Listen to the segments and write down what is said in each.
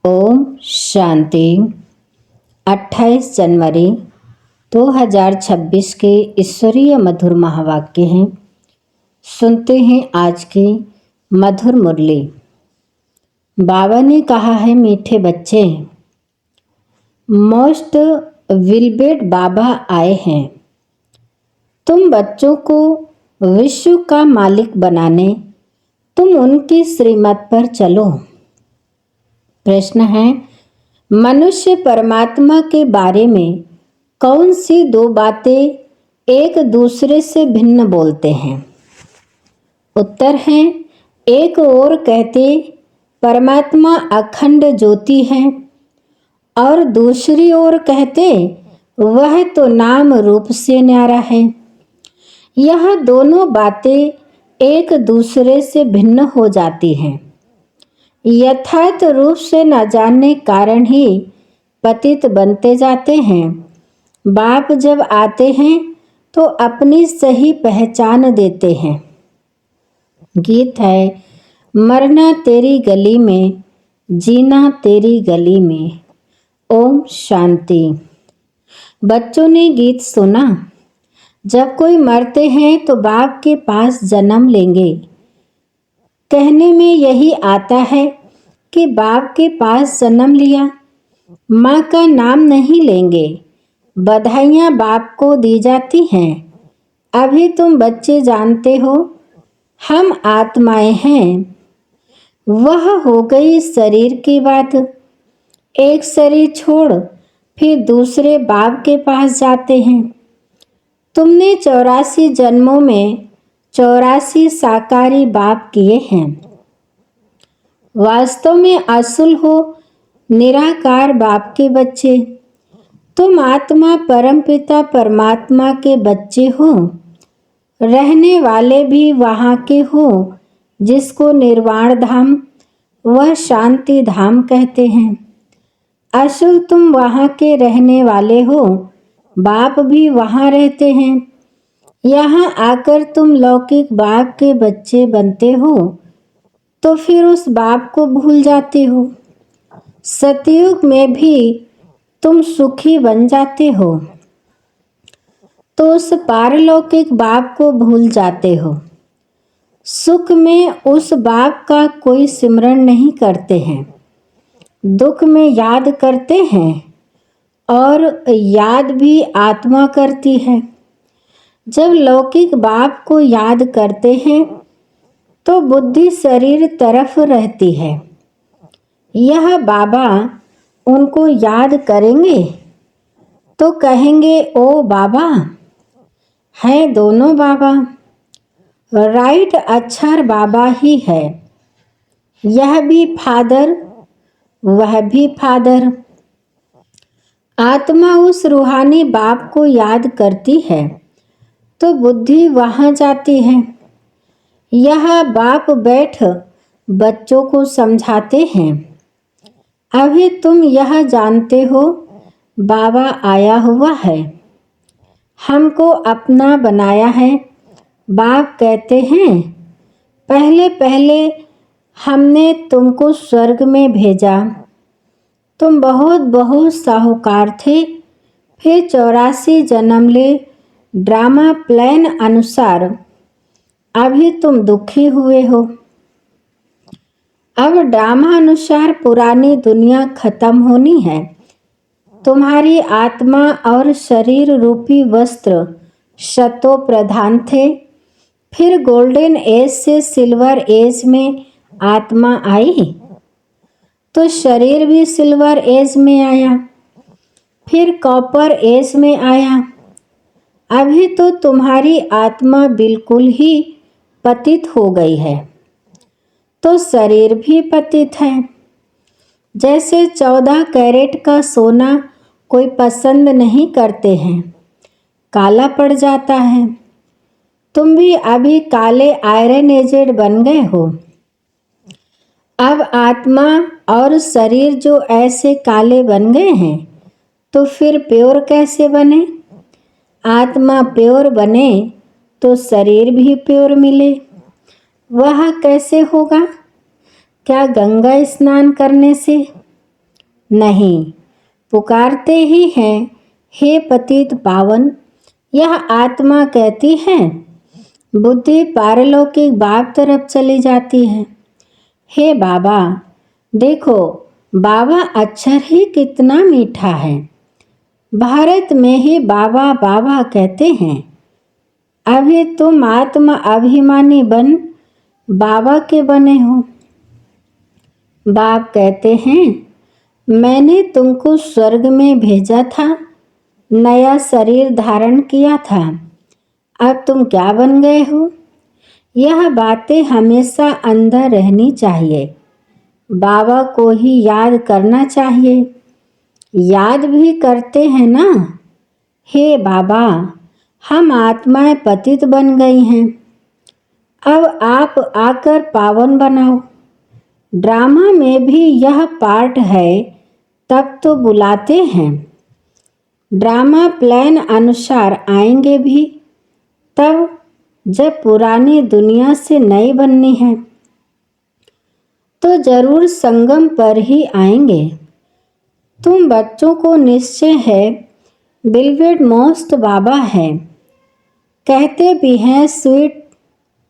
ओम शांति। 28 जनवरी 2026 के ईश्वरीय मधुर महावाक्य हैं। सुनते हैं आज की मधुर मुरली। बाबा ने कहा है, मीठे बच्चे, मोस्ट विलबेड बाबा आए हैं। तुम बच्चों को विश्व का मालिक बनाने तुम उनकी श्रीमत पर चलो। प्रश्न है, मनुष्य परमात्मा के बारे में कौन सी दो बातें एक दूसरे से भिन्न बोलते हैं? उत्तर है, एक ओर कहते परमात्मा अखंड ज्योति है और दूसरी ओर कहते वह तो नाम रूप से न्यारा है। यह दोनों बातें एक दूसरे से भिन्न हो जाती हैं। यथार्थ रूप से न जानने कारण ही पतित बनते जाते हैं। बाप जब आते हैं तो अपनी सही पहचान देते हैं। गीत है, मरना तेरी गली में, जीना तेरी गली में। ओम शांति। बच्चों ने गीत सुना। जब कोई मरते हैं तो बाप के पास जन्म लेंगे। कहने में यही आता है कि बाप के पास जन्म लिया, माँ का नाम नहीं लेंगे। बधाइयाँ बाप को दी जाती हैं। अभी तुम बच्चे जानते हो हम आत्माएं हैं। वह हो गई शरीर की बात। एक शरीर छोड़ फिर दूसरे बाप के पास जाते हैं। तुमने 84 जन्मों में 84 साकारी बाप किए हैं। वास्तव में असुल हो निराकार बाप के बच्चे। तुम आत्मा परमपिता परमात्मा के बच्चे हो। रहने वाले भी वहाँ के हो जिसको निर्वाण धाम व शांति धाम कहते हैं। असुल तुम वहाँ के रहने वाले हो। बाप भी वहाँ रहते हैं। यहाँ आकर तुम लौकिक बाप के बच्चे बनते हो तो फिर उस बाप को भूल जाते हो। सतयुग में भी तुम सुखी बन जाते हो तो उस पारलौकिक बाप को भूल जाते हो। सुख में उस बाप का कोई सिमरण नहीं करते हैं। दुख में याद करते हैं और याद भी आत्मा करती है। जब लौकिक बाप को याद करते हैं तो बुद्धि शरीर तरफ रहती है। यह बाबा उनको याद करेंगे तो कहेंगे, ओ बाबा। है दोनों बाबा। राइट अक्षर बाबा ही है। यह भी फादर, वह भी फादर। आत्मा उस रूहानी बाप को याद करती है तो बुद्धि वहाँ जाती है। यह बाप बैठ बच्चों को समझाते हैं। अभी तुम यह जानते हो बाबा आया हुआ है, हमको अपना बनाया है। बाप कहते हैं, पहले पहले हमने तुमको स्वर्ग में भेजा। तुम बहुत बहुत साहूकार थे। फिर 84 जन्म ले ड्रामा प्लान अनुसार अभी तुम दुखी हुए हो। अब ड्रामा अनुसार पुरानी दुनिया खत्म होनी है। तुम्हारी आत्मा और शरीर रूपी वस्त्र शतो प्रधान थे। फिर गोल्डन एज से सिल्वर एज में आत्मा आई तो शरीर भी सिल्वर एज में आया, फिर कॉपर एज में आया। अभी तो तुम्हारी आत्मा बिल्कुल ही पतित हो गई है तो शरीर भी पतित है। जैसे 14 कैरेट का सोना कोई पसंद नहीं करते हैं, काला पड़ जाता है। तुम भी अभी काले आयरन एजेड बन गए हो। अब आत्मा और शरीर जो ऐसे काले बन गए हैं तो फिर प्योर कैसे बने? आत्मा प्योर बने तो शरीर भी प्योर मिले। वह कैसे होगा? क्या गंगा स्नान करने से? नहीं, पुकारते ही हैं, हे पतित पावन। यह आत्मा कहती है, बुद्धि पारलौकिक बाप तरफ चली जाती है। हे बाबा, देखो बाबा अक्षर ही कितना मीठा है। भारत में ही बाबा बाबा कहते हैं। अभी तुम आत्मा अभिमानी बन बाबा के बने हो। बाप कहते हैं, मैंने तुमको स्वर्ग में भेजा था, नया शरीर धारण किया था, अब तुम क्या बन गए हो। यह बातें हमेशा अंदर रहनी चाहिए। बाबा को ही याद करना चाहिए। याद भी करते हैं ना, हे बाबा, हम आत्माएं पतित बन गई हैं, अब आप आकर पावन बनाओ। ड्रामा में भी यह पार्ट है, तब तो बुलाते हैं। ड्रामा प्लान अनुसार आएंगे भी तब, जब पुरानी दुनिया से नई बननी है तो जरूर संगम पर ही आएंगे। तुम बच्चों को निश्चय है बिलवेड मोस्ट बाबा है। कहते भी हैं स्वीट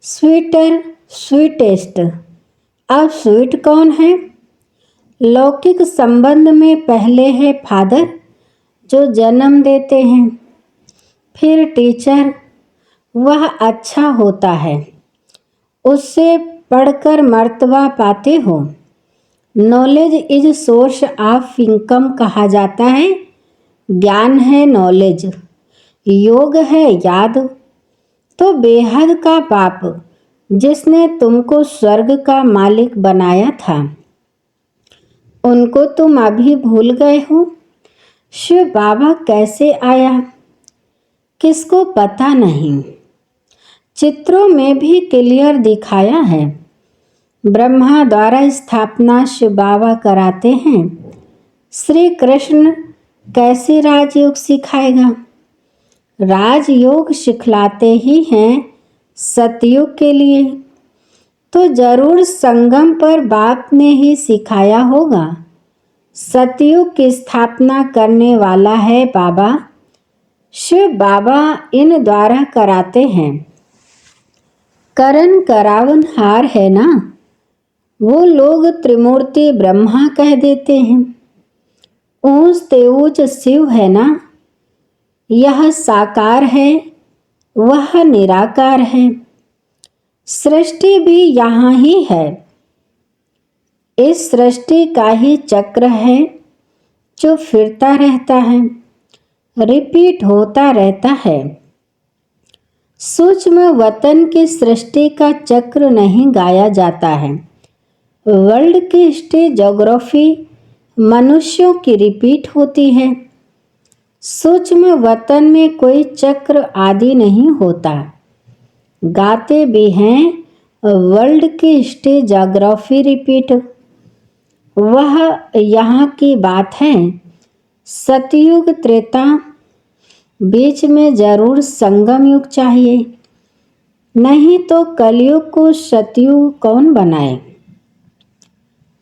स्वीटर स्वीटेस्ट। अब स्वीट कौन है। लौकिक संबंध में पहले है फादर जो जन्म देते हैं, फिर टीचर, वह अच्छा होता है, उससे पढ़कर मर्तबा पाते हो। Knowledge is source of income कहा जाता है। ज्ञान है नॉलेज, योग है याद। तो बेहद का बाप जिसने तुमको स्वर्ग का मालिक बनाया था, उनको तुम अभी भूल गए हो। शिव बाबा कैसे आया किसको पता नहीं। चित्रों में भी क्लियर दिखाया है। ब्रह्मा द्वारा स्थापना शिव बाबा कराते हैं। श्री कृष्ण कैसे राजयोग सिखाएगा। राजयोग सिखलाते ही हैं सतयुग के लिए, तो जरूर संगम पर बाप ने ही सिखाया होगा। सतयुग की स्थापना करने वाला है बाबा। शिव बाबा इन द्वारा कराते हैं। करण करावन हार है ना, वो लोग त्रिमूर्ति ब्रह्मा कह देते हैं। ऊंच तेऊच शिव है ना, यह साकार है, वह निराकार है। सृष्टि भी यहाँ ही है। इस सृष्टि का ही चक्र है जो फिरता रहता है, रिपीट होता रहता है। सूक्ष्म वतन की सृष्टि का चक्र नहीं गाया जाता है। वर्ल्ड की स्टेज ज्योग्राफी मनुष्यों की रिपीट होती है। सूक्ष्म वतन में कोई चक्र आदि नहीं होता। गाते भी हैं वर्ल्ड की स्टेज ज्योग्राफी रिपीट, वह यहाँ की बात है। सतयुग त्रेता बीच में जरूर संगम युग चाहिए, नहीं तो कलयुग को सतयुग कौन बनाए।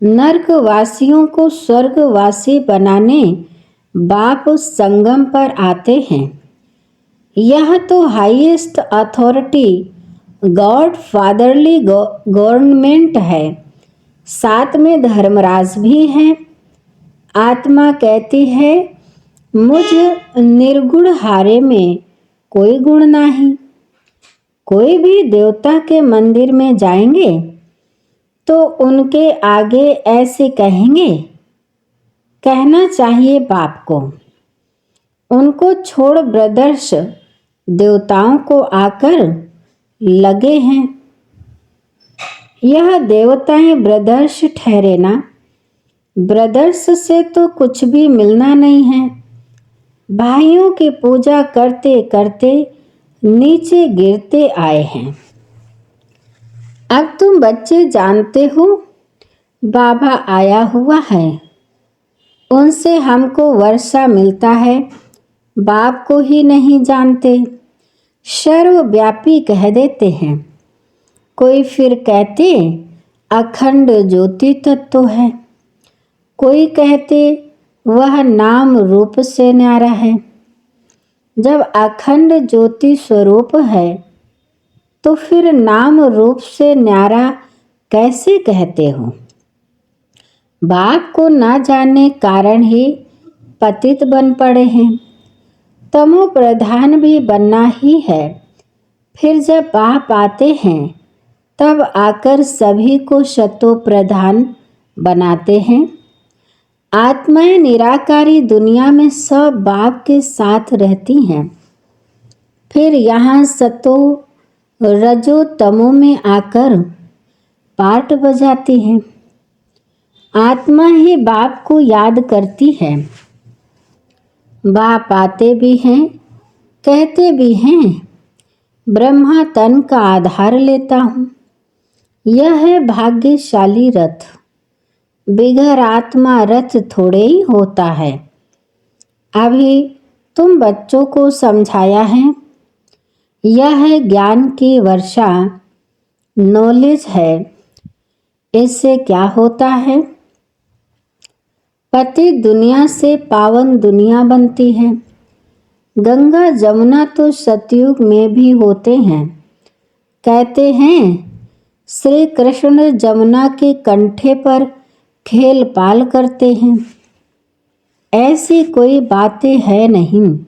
नर्कवासियों को स्वर्गवासी बनाने बाप संगम पर आते हैं। यह तो highest authority God fatherly government है। साथ में धर्मराज भी हैं। आत्मा कहती है, मुझ निर्गुण हारे में कोई गुण नहीं। कोई भी देवता के मंदिर में जाएंगे तो उनके आगे ऐसे कहेंगे। कहना चाहिए बाप को, उनको छोड़ ब्रदर्स देवताओं को आकर लगे हैं। यह देवताएं ब्रदर्स ठहरे ना। ब्रदर्स से तो कुछ भी मिलना नहीं है। भाइयों की पूजा करते करते नीचे गिरते आए हैं। अब तुम बच्चे जानते हो बाबा आया हुआ है, उनसे हमको वर्षा मिलता है। बाप को ही नहीं जानते, सर्वव्यापी कह देते हैं। कोई फिर कहते अखंड ज्योति तत्व है, कोई कहते वह नाम रूप से न्यारा है। जब अखंड ज्योति स्वरूप है तो फिर नाम रूप से न्यारा कैसे कहते हो? बाप को न जाने कारण ही पतित बन पड़े हैं। तमो प्रधान भी बनना ही है। फिर जब बाप आते हैं तब आकर सभी को शतो प्रधान बनाते हैं। आत्माएं निराकारी दुनिया में सब बाप के साथ रहती हैं। फिर यहाँ सतो रजो तमो में आकर पाठ बजाती हैं। आत्मा ही बाप को याद करती है। बाप आते भी हैं, कहते भी हैं, ब्रह्मा तन का आधार लेता हूँ। यह है भाग्यशाली रथ। बिगर आत्मा रथ थोड़े ही होता है। अभी तुम बच्चों को समझाया है। यह है ज्ञान की वर्षा, नॉलेज है। इससे क्या होता है? पतित दुनिया से पावन दुनिया बनती है। गंगा जमुना तो सतयुग में भी होते हैं। कहते हैं श्री कृष्ण जमुना के कंठे पर खेल पाल करते हैं। ऐसी कोई बातें है नहीं।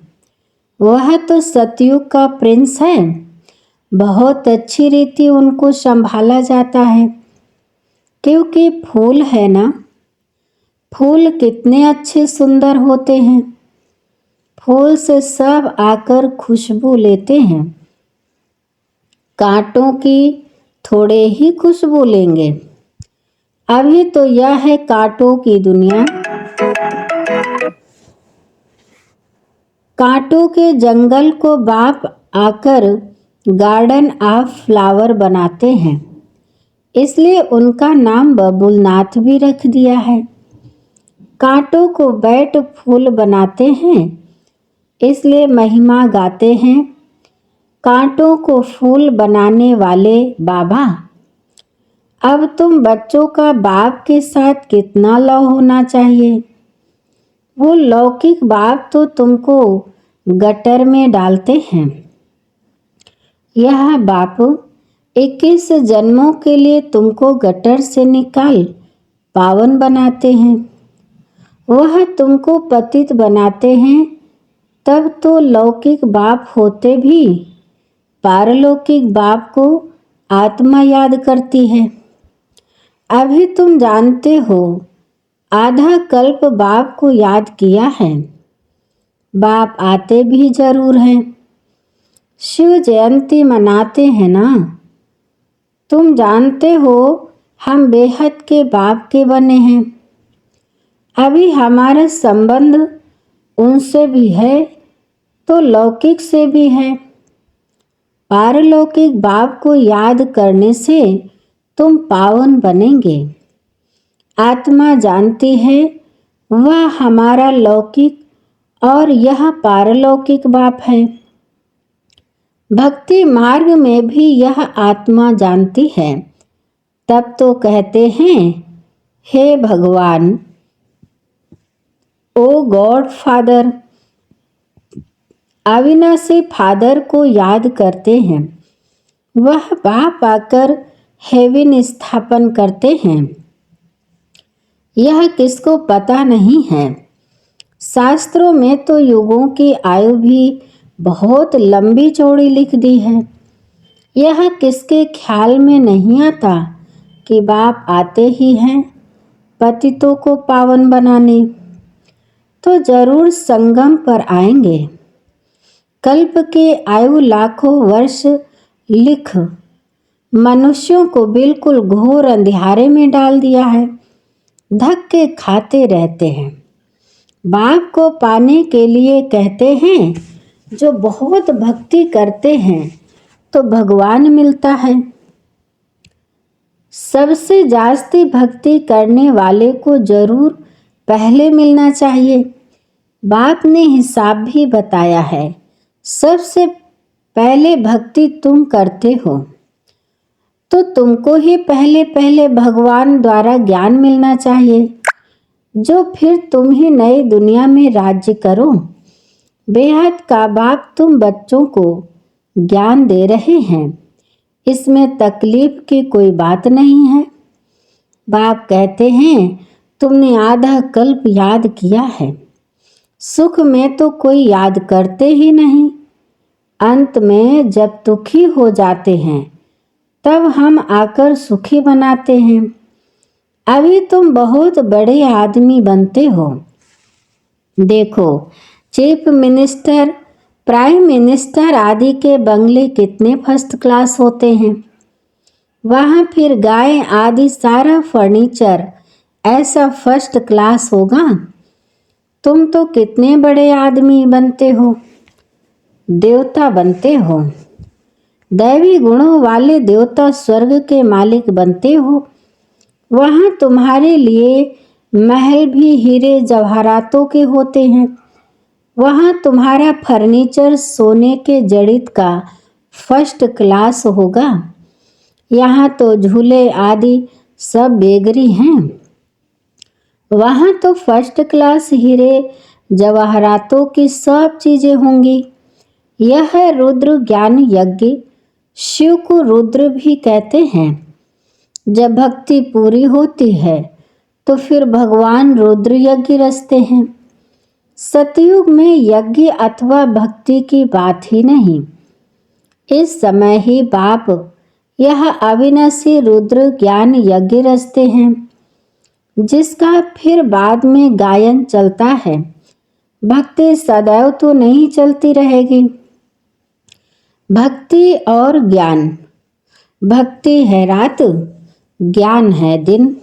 वह तो सतयुग का प्रिंस है। बहुत अच्छी रीति उनको संभाला जाता है। क्योंकि फूल है ना, फूल कितने अच्छे सुंदर होते हैं। फूल से सब आकर खुशबू लेते हैं। कांटों की थोड़े ही खुशबू लेंगे। अभी तो यह है कांटों की दुनिया। कांटों के जंगल को बाप आकर गार्डन ऑफ फ्लावर बनाते हैं। इसलिए उनका नाम बबुलनाथ भी रख दिया है। कांटों को बैठ फूल बनाते हैं, इसलिए महिमा गाते हैं। कांटों को फूल बनाने वाले बाबा। अब तुम बच्चों का बाप के साथ कितना लव होना चाहिए। वो लौकिक बाप तो तुमको गटर में डालते हैं। यह बाप 21 जन्मों के लिए तुमको गटर से निकाल पावन बनाते हैं। वह तुमको पतित बनाते हैं। तब तो लौकिक बाप होते भी पारलौकिक बाप को आत्मा याद करती है। अभी तुम जानते हो आधा कल्प बाप को याद किया है। बाप आते भी जरूर हैं। शिव जयंती मनाते हैं ना। तुम जानते हो हम बेहद के बाप के बने हैं। अभी हमारा संबंध उनसे भी है तो लौकिक से भी है। पारलौकिक बाप को याद करने से तुम पावन बनेंगे। आत्मा जानती है वह हमारा लौकिक और यह पारलौकिक बाप है। भक्ति मार्ग में भी यह आत्मा जानती है। तब तो कहते हैं हे भगवान, ओ गॉड फादर। अविनाशी फादर को याद करते हैं। वह बाप आकर हेवन स्थापन करते हैं। यह किसको पता नहीं है। शास्त्रों में तो युगों की आयु भी बहुत लंबी चौड़ी लिख दी है। यह किसके ख्याल में नहीं आता कि बाप आते ही हैं पतितों को पावन बनाने। तो जरूर संगम पर आएंगे। कल्प के आयु लाखों वर्ष लिख मनुष्यों को बिल्कुल घोर अंधियारे में डाल दिया है। धक्के खाते रहते हैं। बाप को पाने के लिए कहते हैं जो बहुत भक्ति करते हैं तो भगवान मिलता है। सबसे जास्ती भक्ति करने वाले को जरूर पहले मिलना चाहिए। बाप ने हिसाब भी बताया है। सबसे पहले भक्ति तुम करते हो तो तुमको ही पहले पहले भगवान द्वारा ज्ञान मिलना चाहिए। जो फिर तुम ही नई दुनिया में राज्य करो। बेहद का बाप तुम बच्चों को ज्ञान दे रहे हैं, इसमें तकलीफ की कोई बात नहीं है। बाप कहते हैं तुमने आधा कल्प याद किया है, सुख में तो कोई याद करते ही नहीं। अंत में जब दुखी हो जाते हैं तब हम आकर सुखी बनाते हैं। अभी तुम बहुत बड़े आदमी बनते हो। देखो, चीफ मिनिस्टर, प्राइम मिनिस्टर आदि के बंगले कितने फर्स्ट क्लास होते हैं। वहाँ फिर गाय आदि सारा फर्नीचर ऐसा फर्स्ट क्लास होगा। तुम तो कितने बड़े आदमी बनते हो, देवता बनते हो। दैवी गुणों वाले देवता स्वर्ग के मालिक बनते हो। वहाँ तुम्हारे लिए महल भी हीरे जवाहरातों के होते हैं। वहाँ तुम्हारा फर्नीचर सोने के जड़ित का फर्स्ट क्लास होगा। यहाँ तो झूले आदि सब बेगरी हैं। वहाँ तो फर्स्ट क्लास हीरे जवाहरातों की सब चीजें होंगी। यह है रुद्र ज्ञान यज्ञ। शिव को रुद्र भी कहते हैं। जब भक्ति पूरी होती है तो फिर भगवान रुद्र यज्ञ रचते हैं। सतयुग में यज्ञ अथवा भक्ति की बात ही नहीं। इस समय ही बाप यह अविनाशी रुद्र ज्ञान यज्ञ रचते हैं, जिसका फिर बाद में गायन चलता है। भक्ति सदैव तो नहीं चलती रहेगी। भक्ति और ज्ञान, भक्ति है रात, ज्ञान है दिन।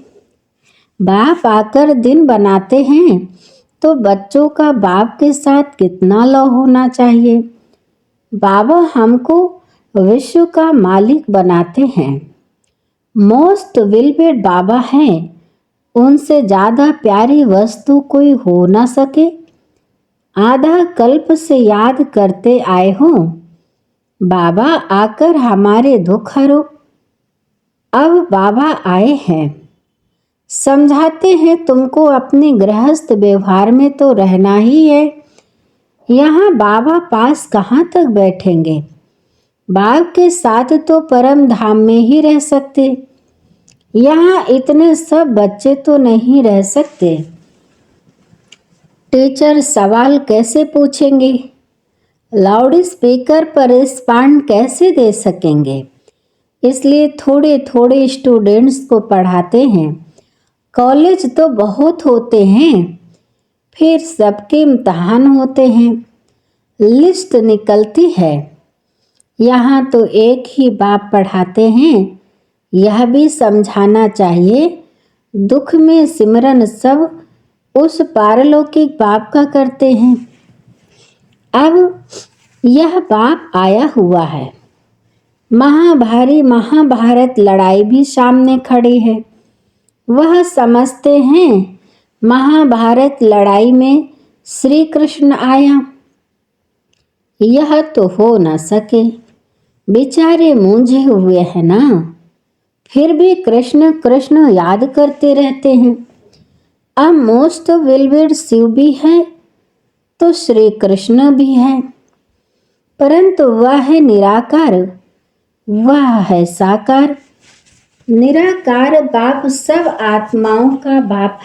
बाप आकर दिन बनाते हैं तो बच्चों का बाप के साथ कितना लव होना चाहिए। बाबा हमको विश्व का मालिक बनाते हैं। मोस्ट विलबेड बाबा हैं, उनसे ज़्यादा प्यारी वस्तु कोई हो ना सके। आधा कल्प से याद करते आए हो, बाबा आकर हमारे दुख हरो। अब बाबा आए हैं, समझाते हैं तुमको अपने गृहस्थ व्यवहार में तो रहना ही है। यहाँ बाबा पास कहाँ तक बैठेंगे। बाप के साथ तो परम धाम में ही रह सकते। यहाँ इतने सब बच्चे तो नहीं रह सकते। टीचर सवाल कैसे पूछेंगे, लाउड स्पीकर पर रिस्पॉन्ड कैसे दे सकेंगे। इसलिए थोड़े थोड़े स्टूडेंट्स को पढ़ाते हैं। कॉलेज तो बहुत होते हैं, फिर सबके इम्तहान होते हैं, लिस्ट निकलती है। यहाँ तो एक ही बाप पढ़ाते हैं। यह भी समझाना चाहिए, दुख में सिमरन सब उस पारलौकिक बाप का करते हैं। अब यह बाप आया हुआ है। महाभारी महाभारत लड़ाई भी सामने खड़ी है। वह समझते हैं महाभारत लड़ाई में श्री कृष्ण आया। यह तो हो न सके, बेचारे मूंझे हुए हैं ना। फिर भी कृष्ण कृष्ण याद करते रहते हैं। अब मोस्ट विलबेड शिव भी है तो श्री कृष्ण भी है, परंतु वह है निराकार, वह है साकार। निराकार बाप सब आत्माओं का बाप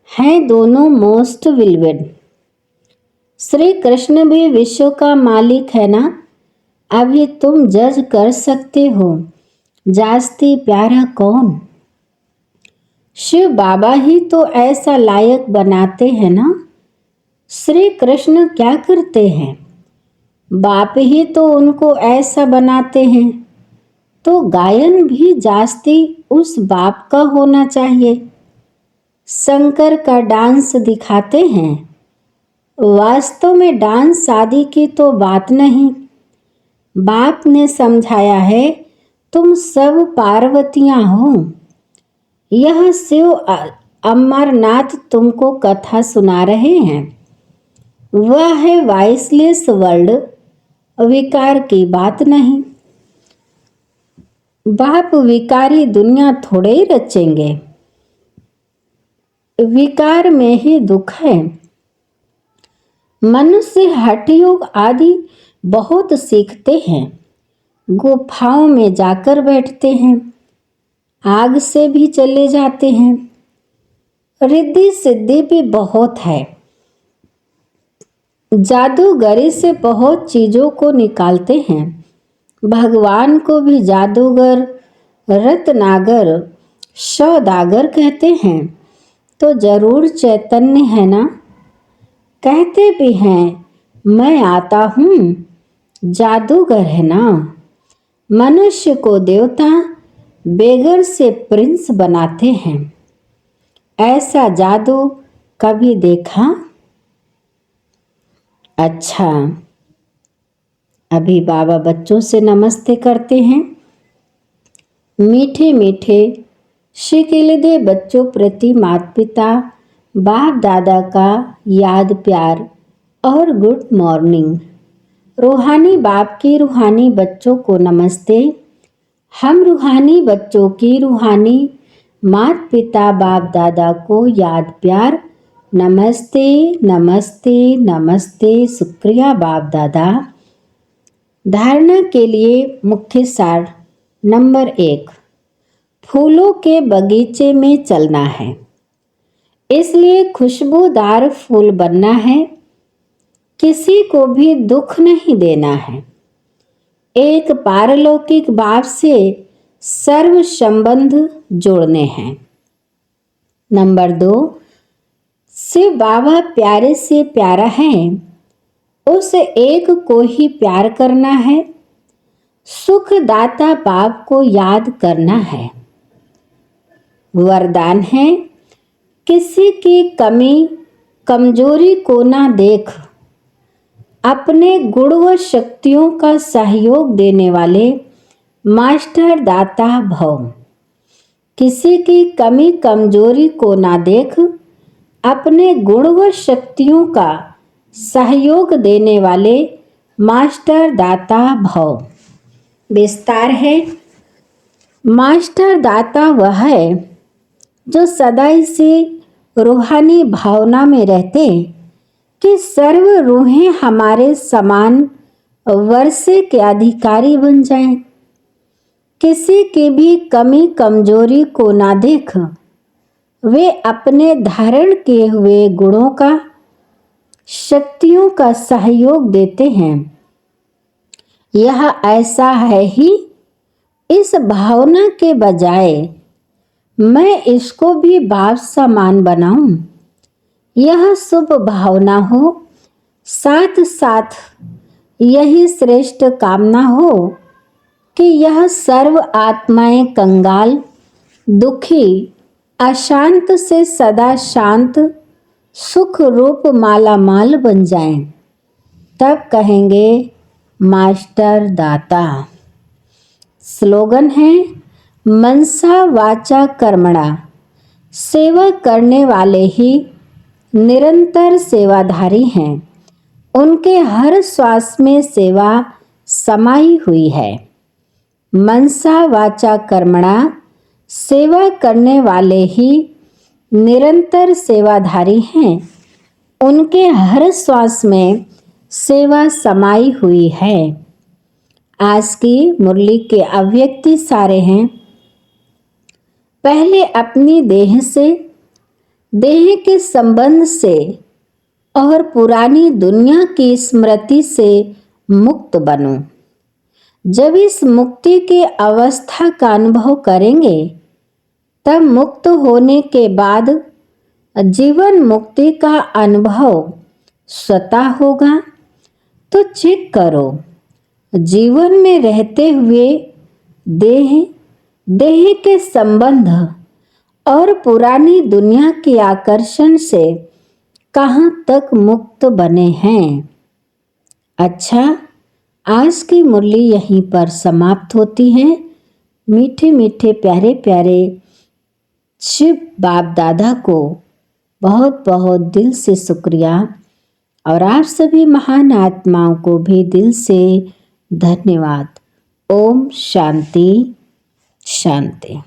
है दोनों मोस्ट विलबेड। श्री कृष्ण भी विश्व का मालिक है ना। अभी तुम जज कर सकते हो जास्ती प्यारा कौन। शिव बाबा ही तो ऐसा लायक बनाते हैं ना। श्री कृष्ण क्या करते हैं, बाप ही तो उनको ऐसा बनाते हैं। तो गायन भी जास्ती उस बाप का होना चाहिए। शंकर का डांस दिखाते हैं, वास्तव में डांस शादी की तो बात नहीं। बाप ने समझाया है तुम सब पार्वतियां हो। यह शिव अमरनाथ तुमको कथा सुना रहे हैं। वह है वाइसलेस वर्ल्ड, विकार की बात नहीं। बाप विकारी दुनिया थोड़े ही रचेंगे। विकार में ही दुख है। मनुष्य हठ योग आदि बहुत सीखते हैं, गुफाओं में जाकर बैठते हैं, आग से भी चले जाते हैं, रिद्धि सिद्धि भी बहुत है, जादूगरी से बहुत चीजों को निकालते हैं। भगवान को भी जादूगर, रत्नागर, सौदागर कहते हैं, तो जरूर चैतन्य है ना। कहते भी हैं मैं आता हूँ, जादूगर है ना। मनुष्य को देवता, बेगर से प्रिंस बनाते हैं। ऐसा जादू कभी देखा? अच्छा, अभी बाबा बच्चों से नमस्ते करते हैं। मीठे मीठे शिकिलदे बच्चों प्रति माता पिता बाप दादा का याद प्यार और गुड मॉर्निंग। रूहानी बाप की रूहानी बच्चों को नमस्ते। हम रूहानी बच्चों की रूहानी माता पिता बाप दादा को याद प्यार नमस्ते नमस्ते नमस्ते। शुक्रिया बाप दादा। धारणा के लिए मुख्य सार नंबर 1, फूलों के बगीचे में चलना है, इसलिए खुशबूदार फूल बनना है। किसी को भी दुख नहीं देना है। एक पारलौकिक बाप से सर्व संबंध जोड़ने हैं। नंबर 2, शिव बाबा प्यारे से प्यारा है, उस एक को ही प्यार करना है। सुखदाता बाप को याद करना है। वरदान है, किसी की कमी कमजोरी को ना देख, अपने गुण व शक्तियों का सहयोग देने वाले मास्टर दाता भव। किसी की कमी कमजोरी को ना देख, अपने गुण व शक्तियों का सहयोग देने वाले मास्टर दाता भव। विस्तार है, मास्टर दाता वह है जो सदा इसी रूहानी भावना में रहते कि सर्व रूहें हमारे समान वर्षे के अधिकारी बन जाएं। किसी की भी कमी कमजोरी को ना देख, वे अपने धारण किए हुए गुणों का शक्तियों का सहयोग देते हैं। यह ऐसा है ही, इस भावना के बजाय मैं इसको भी बाप समान बनाऊं, यह शुभ भावना हो। साथ साथ यही श्रेष्ठ कामना हो कि यह सर्व आत्माएं कंगाल, दुखी, अशांत से सदा शांत, सुख रूप माला माल बन जाएं। तब कहेंगे मास्टर दाता। स्लोगन है, मनसा वाचा कर्मणा, सेवा करने वाले ही निरंतर सेवाधारी हैं। उनके हर श्वास में सेवा समाई हुई है। मनसा वाचा कर्मणा, सेवा करने वाले ही निरंतर सेवाधारी हैं। उनके हर श्वास में सेवा समाई हुई है। आज की मुरली के अव्यक्ति सारे हैं। पहले अपनी देह से, देह के संबंध से और पुरानी दुनिया की स्मृति से मुक्त बनो। जब इस मुक्ति की अवस्था का अनुभव करेंगे, तब मुक्त होने के बाद जीवन मुक्ति का अनुभव स्वतः होगा। तो चेक करो, जीवन में रहते हुए देह के संबंध और पुरानी दुनिया के आकर्षण से कहाँ तक मुक्त बने हैं। अच्छा, आज की मुरली यहीं पर समाप्त होती है। मीठे मीठे प्यारे प्यारे शिव बाप दादा को बहुत बहुत दिल से शुक्रिया, और आप सभी महान आत्माओं को भी दिल से धन्यवाद। ओम शांति शांति।